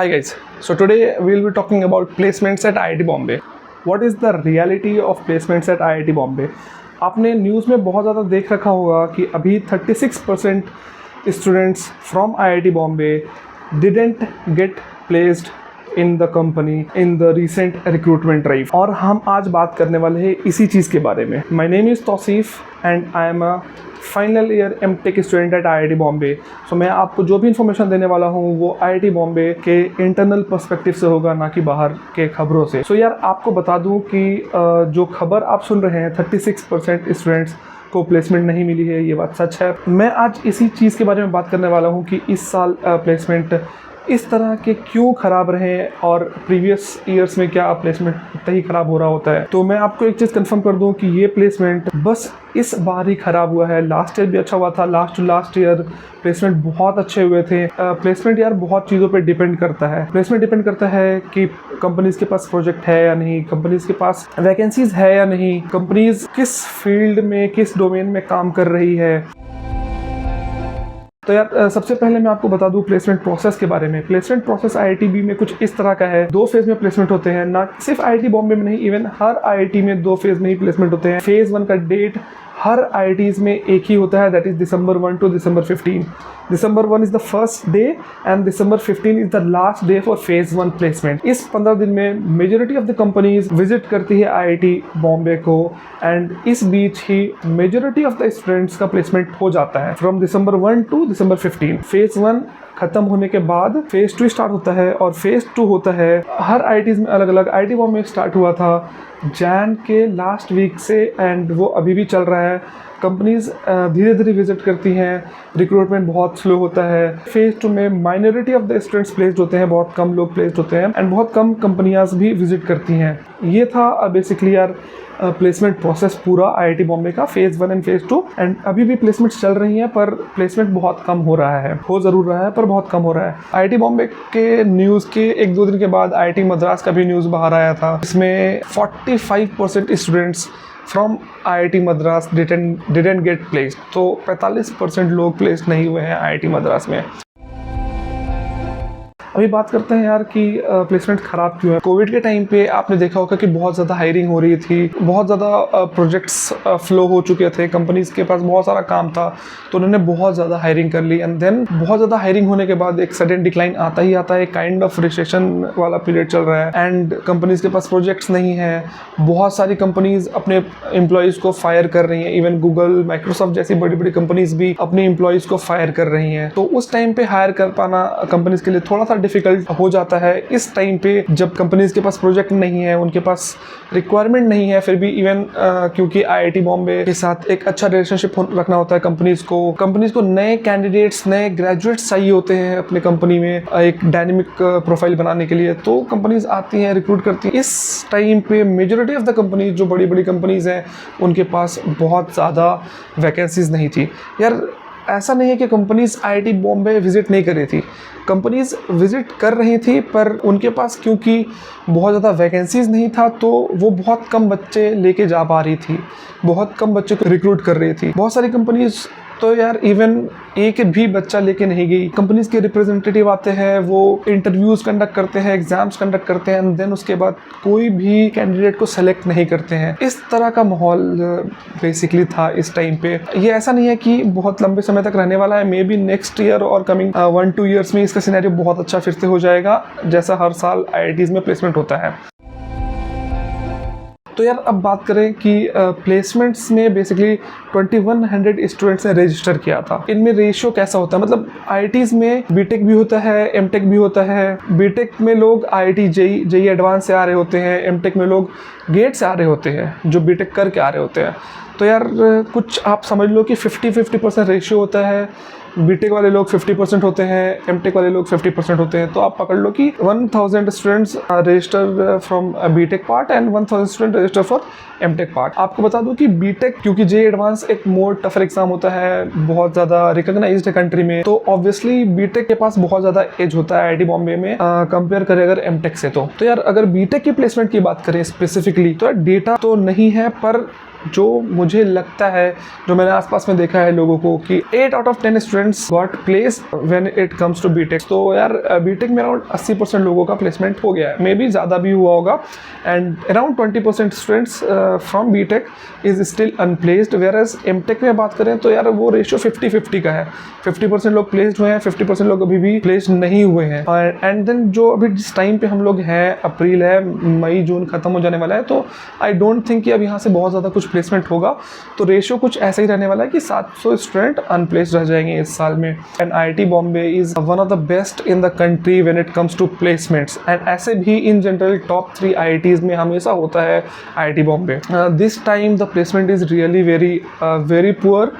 Hi guys, so today we will be talking about placements at IIT Bombay. What is the reality of placements at IIT Bombay? आपने news में बहुत ज़्यादा देख रखा होगा कि अभी 36% students from IIT Bombay didn't get placed in the company in the recent recruitment drive. और हम आज बात करने वाले हैं इसी चीज़ के बारे में. My name is Tauseef and I am a final year MTech student at IIT Bombay. So मैं आपको जो भी इन्फॉर्मेशन देने वाला हूँ वो IIT बॉम्बे के इंटरनल पर्सपेक्टिव से होगा, ना कि बाहर के खबरों से. सो यार आपको बता दूँ कि जो खबर आप सुन रहे हैं 36% स्टूडेंट्स को प्लेसमेंट नहीं मिली है, ये बात सच है. मैं आज इसी चीज़ के बारे में बात करने वाला हूँ कि इस साल प्लेसमेंट इस तरह के क्यों ख़राब रहे और प्रीवियस ईयर्स में क्या प्लेसमेंट इतना ही ख़राब हो रहा होता है. तो मैं आपको एक चीज़ कंफर्म कर दूं कि ये प्लेसमेंट बस इस बार ही ख़राब हुआ है. लास्ट ईयर भी अच्छा हुआ था. लास्ट ईयर प्लेसमेंट बहुत अच्छे हुए थे. प्लेसमेंट यार बहुत चीज़ों पे डिपेंड करता है. प्लेसमेंट डिपेंड करता है कि कंपनीज़ के पास प्रोजेक्ट है या नहीं, कंपनीज़ के पास वैकेंसीज़ है या नहीं, कंपनीज़ किस फील्ड में किस डोमेन में काम कर रही है. तो यार सबसे पहले मैं आपको बता दूं प्लेसमेंट प्रोसेस के बारे में. प्लेसमेंट प्रोसेस IIT में कुछ इस तरह का है. 2 फेज़ में प्लेसमेंट होते हैं. ना सिर्फ IIT बॉम्बे में नहीं, इवन हर IIT में 2 फेज़ में ही प्लेसमेंट होते हैं. फेज़ 1 का डेट हर IITs में एक ही होता है, that is December 1 to December 15. December 1 is the first day and December 15 is the last day for phase 1 placement. इस 15 दिन में majority of the companies visit करती है IIT बॉम्बे को एंड इस बीच ही मेजॉरिटी ऑफ द स्टूडेंट्स का प्लेसमेंट हो जाता है from December 1 to December 15. Phase 1 ख़त्म होने के बाद फेज़ 2 स्टार्ट होता है और फेज़ 2 होता है हर IITs में अलग अलग. IIT बॉम्बे में स्टार्ट हुआ था जैन के लास्ट वीक से एंड वो अभी भी चल रहा है. कंपनीज धीरे धीरे विजिट करती हैं. रिक्रूटमेंट बहुत स्लो होता है. फेज़ 2 में minority of the students placed होते हैं, बहुत कम लोग प्लेस्ड होते हैं एंड बहुत कम कंपनियां भी विजिट करती हैं. ये था बेसिकली यार प्लेसमेंट प्रोसेस पूरा IIT बॉम्बे का फेज़ 1 एंड फेज़ 2. एंड अभी भी प्लेसमेंट्स चल रही हैं पर प्लेसमेंट बहुत कम हो रहा है. हो ज़रूर रहा है पर बहुत कम हो रहा है. IIT बॉम्बे के न्यूज़ के 1-2 दिन के बाद IIT मद्रास का भी न्यूज़ बाहर आया था. इसमें 45% students from IIT Madras didn't get placed. तो 45% लोग प्लेस्ड नहीं हुए हैं IIT मद्रास में. अभी बात करते हैं यार कि प्लेसमेंट ख़राब क्यों है. कोविड के टाइम पे आपने देखा होगा कि बहुत ज़्यादा हायरिंग हो रही थी, बहुत ज़्यादा प्रोजेक्ट्स फ्लो हो चुके थे, कंपनीज़ के पास बहुत सारा काम था तो उन्होंने बहुत ज़्यादा हायरिंग कर ली. एंड देन बहुत ज़्यादा हायरिंग होने के बाद एक सडन डिक्लाइन आता ही आता है. काइंड ऑफ रिसेशन वाला पीरियड चल रहा है एंड कंपनीज़ के पास प्रोजेक्ट्स नहीं है. बहुत सारी कंपनीज़ अपने एम्प्लॉयज़ को फायर कर रही हैं. इवन गूगल, माइक्रोसॉफ्ट जैसी बड़ी बड़ी कंपनीज़ भी अपने एम्प्लॉयज़ को फायर कर रही हैं. तो उस टाइम पे हायर कर पाना कंपनीज़ के लिए थोड़ा सा डिफिकल्ट हो जाता है. इस टाइम पे जब कंपनीज के पास प्रोजेक्ट नहीं है, उनके पास रिक्वायरमेंट नहीं है, फिर भी इवन क्योंकि IIT बॉम्बे के साथ एक अच्छा रिलेशनशिप रखना होता है कंपनीज को नए कैंडिडेट्स, नए ग्रेजुएट्स चाहिए होते हैं अपने कंपनी में एक डायनेमिक प्रोफाइल बनाने के लिए. तो कंपनीज आती हैं, रिक्रूट करती हैं. इस टाइम पे मेजॉरिटी ऑफ द कंपनीज जो बड़ी बड़ी कंपनीज हैं उनके पास बहुत ज़्यादा वैकेंसीज नहीं थी. यार ऐसा नहीं है कि कंपनीज IIT बॉम्बे विजिट नहीं कर रही थी. कंपनीज विजिट कर रही थी पर उनके पास क्योंकि बहुत ज़्यादा वैकेंसीज नहीं था तो वो बहुत कम बच्चे लेके जा पा रही थी, बहुत कम बच्चे को रिक्रूट कर रही थी. बहुत सारी कंपनीज तो यार इवन एक भी बच्चा लेके नहीं गई. कंपनीज के रिप्रेजेंटेटिव आते हैं, वो इंटरव्यूज़ कंडक्ट करते हैं, एग्जाम्स कंडक्ट करते हैं एंड देन उसके बाद कोई भी कैंडिडेट को सेलेक्ट नहीं करते हैं. इस तरह का माहौल बेसिकली था इस टाइम पे. ये ऐसा नहीं है कि बहुत लंबे समय तक रहने वाला है. मे बी नेक्स्ट ईयर और कमिंग 1-2 ईयर्स में इसका सिनेरियो बहुत अच्छा फिर से हो जाएगा जैसा हर साल IITs में प्लेसमेंट होता है. तो यार अब बात करें कि प्लेसमेंट्स में बेसिकली 2100 स्टूडेंट्स ने रजिस्टर किया था. इनमें रेशियो कैसा होता है, मतलब IITs में बीटेक भी होता है, एमटेक भी होता है. बीटेक में लोग IIT जेई एडवांस से आ रहे होते हैं, एमटेक में लोग गेट से आ रहे होते हैं जो बीटेक करके आ रहे होते हैं. तो यार कुछ आप समझ लो कि 50-50% रेशियो होता है. बीटेक वाले लोग 50% होते हैं, एमटेक वाले लोग 50% होते हैं. तो आप पकड़ लो कि 1000 students register from BTech part and 1000 student register for MTech part. आपको बता दूं कि बीटेक क्योंकि जेई एडवांस एक मोर टफर एग्जाम होता है, बहुत ज़्यादा रिकॉग्नाइज्ड है कंट्री में, तो ऑब्वियसली बीटेक के पास बहुत ज़्यादा एज होता है IIT बॉम्बे में कंपेयर करें अगर एमटेक से. तो यार अगर बीटेक की प्लेसमेंट की बात करें स्पेसिफिकली तो डेटा तो नहीं है पर जो मुझे लगता है, जो मैंने आसपास में देखा है लोगों को, कि 8 out of 10 students got placed when it comes to BTech. तो यार बीटेक में अराउंड 80% लोगों का प्लेसमेंट हो गया है, मे बी ज़्यादा भी हुआ होगा, and around 20% students from BTech is still unplaced. Whereas MTech में बात करें तो यार वो रेशियो 50-50 का है, 50% लोग प्लेस्ड हुए हैं, 50% लोग अभी भी प्लेस्ड नहीं हुए हैं। एंड देन जो अभी जिस टाइम पे हम लोग हैं, अप्रैल है, मई जून खत्म हो जाने वाला है, तो आई डोंट थिंक कि अब यहाँ से बहुत ज़्यादा कुछ प्लेसमेंट होगा। तो रेशियो कुछ ऐसा ही रहने वाला है कि 700 स्टूडेंट अनप्लेस्ड रह जाएंगे इस साल में। And IIT Bombay is one of the best in the country when it comes to placements, and ऐसे भी इन जनरल टॉप 3 IITs में हमेशा होता है IIT Bombay. This time the placement is really very poor,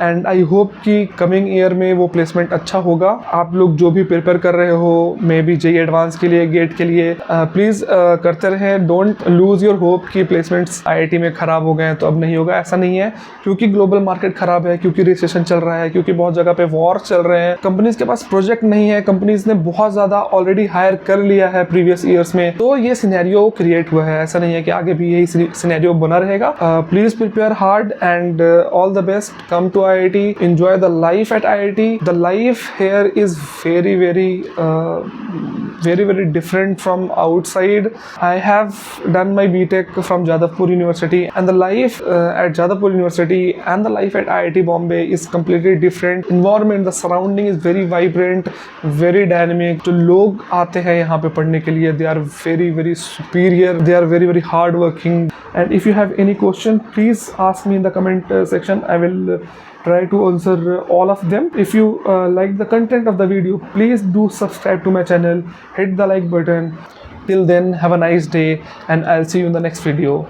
and I hope कि coming year में वो placement अच्छा होगा। आप लोग जो भी प्रिपेयर कर रहे हो, मे बी JEE एडवांस के लिए, गेट के लिए, प्लीज़ करते रहें। डोंट लूज़ योर होप कि प्लेसमेंट्स IIT में ख़राब हो गए हैं तो अब नहीं होगा, ऐसा नहीं है। क्योंकि ग्लोबल मार्केट ख़राब है, क्योंकि रिसेशन चल रहा है, क्योंकि बहुत जगह पे वॉर चल रहे हैं, कंपनीज़ के पास प्रोजेक्ट नहीं है, कंपनीज़ ने बहुत ज़्यादा ऑलरेडी हायर कर लिया है प्रीवियस ईयर्स में, तो ये सिनेरियो क्रिएट हुआ है। ऐसा नहीं है कि आगे भी यही सिनेरियो बना रहेगा। Please prepare hard and all the best. Come to IIT, enjoy the life at IIT. The life here is very different from outside. I have done my BTech from Jadavpur University, and the life at Jadavpur University and the life at IIT Bombay is completely different. Environment, the surrounding is very vibrant, very dynamic. जो लोग आते हैं यहाँ पे पढ़ने के लिए, they are very superior, they are very hard working. And if you have any question, please ask me in the comment section. I will try to answer all of them. If you like the content of the video, please do subscribe to my channel, hit the like button. Till then, have a nice day, and I'll see you in the next video.